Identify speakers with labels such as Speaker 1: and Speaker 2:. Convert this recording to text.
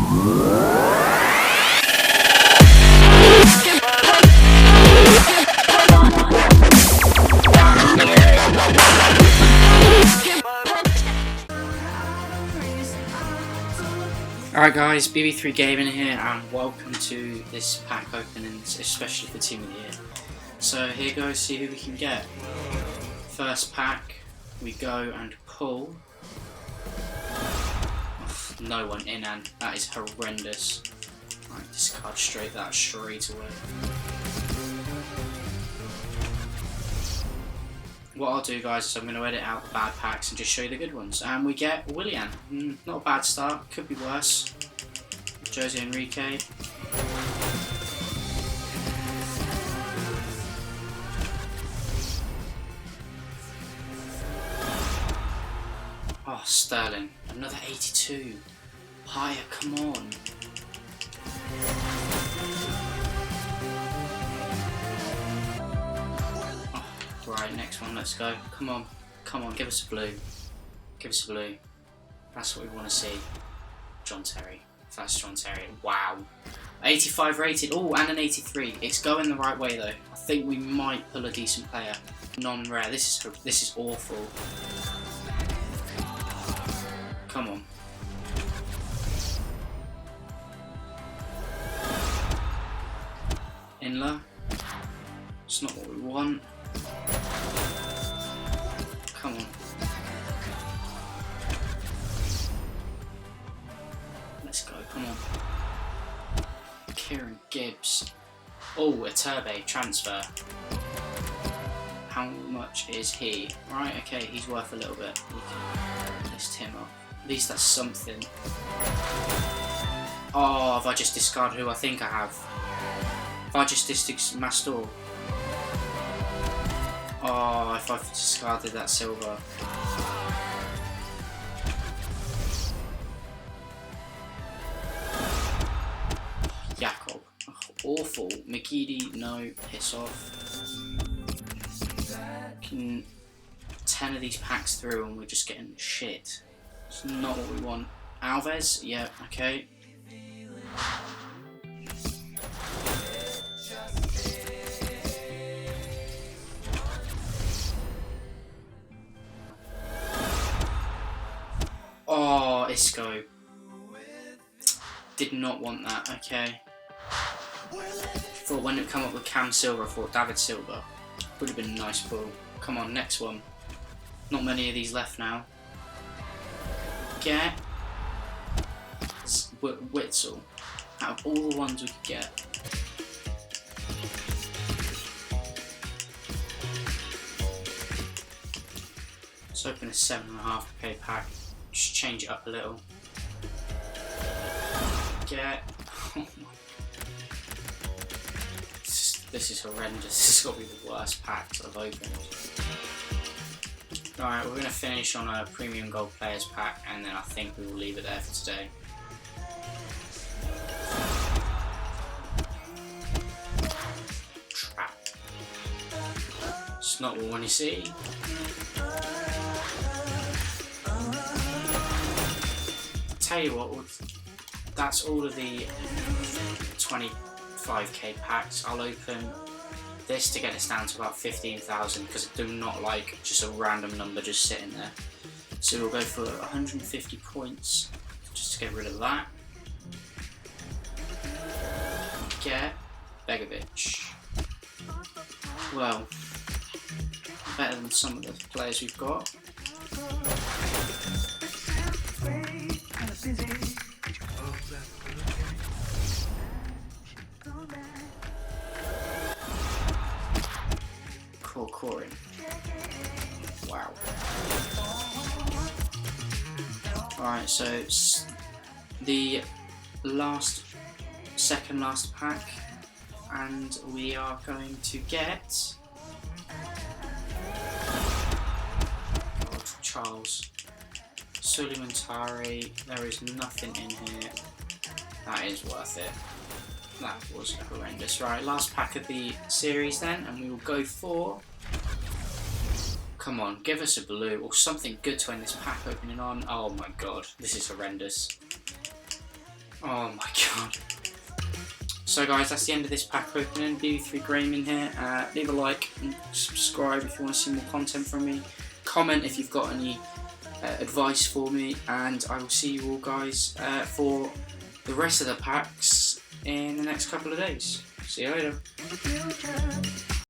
Speaker 1: Alright guys, BB3 Gaming here and welcome to this pack opening, especially for Team of the Year. So here goes, see who we can get. First pack, we go and pull. Oh, no one in, and that is horrendous. Right, discard that straight away. What I'll do guys is I'm going to edit out the bad packs and just show you the good ones. And we get Willian. Not a bad start, could be worse. Jose Enrique. Oh, Sterling. Another 82. Higher, come on. Right, next one, let's go. Come on, give us a blue. Give us a blue. That's what we want to see. John Terry. That's John Terry. Wow. 85 rated. Oh, and an 83. It's going the right way though. I think we might pull a decent player. Non-rare. This is awful. Come on. Inler. It's not what we want. Come on. Let's go, come on. Kieran Gibbs. Oh, a Turbo transfer. How much is he? Right, okay, he's worth a little bit. We can list him up. At least that's something. Oh, have I just discarded who I think I have? If I just discarded Mastor. Oh, if I've discarded that silver. Jakob. Oh, awful. McGeady, no. Piss off. Can 10 of these packs through and we're just getting shit. It's not what we want. Alves? Yeah, okay. Oh, Isco. Did not want that, okay. Thought when it come up with Cam Silver, I thought David Silva. Would have been a nice pull. Come on, next one. Not many of these left now. Get Witzel. Out of all the ones we could get. Let's open a 7.5k pack. Just change it up a little. Get. Oh my. This is horrendous. This has got to be the worst pack that I've opened. Alright, we're going to finish on a premium gold players pack and then I think we will leave it there for today. Trap. It's not what we want to see. Tell you what, that's all of the 25k packs. I'll open this to get us down to about 15,000 because I do not like just a random number just sitting there. So we'll go for 150 points just to get rid of that. Get Begovic. Well, better than some of the players we've got. Corin. Wow. Alright, so the second last pack, and we are going to get Charles. Suleiman. There is nothing in here. That is worth it. That was horrendous. Right, last pack of the series then, and we will go for... Come on, give us a blue or something good to end this pack opening on. Oh my god, this is horrendous. Oh my god. So guys, that's the end of this pack opening. BB3 Gaming here. Leave a like and subscribe if you want to see more content from me. Comment if you've got any advice for me, and I will see you all guys for the rest of the packs in the next couple of days. See you later.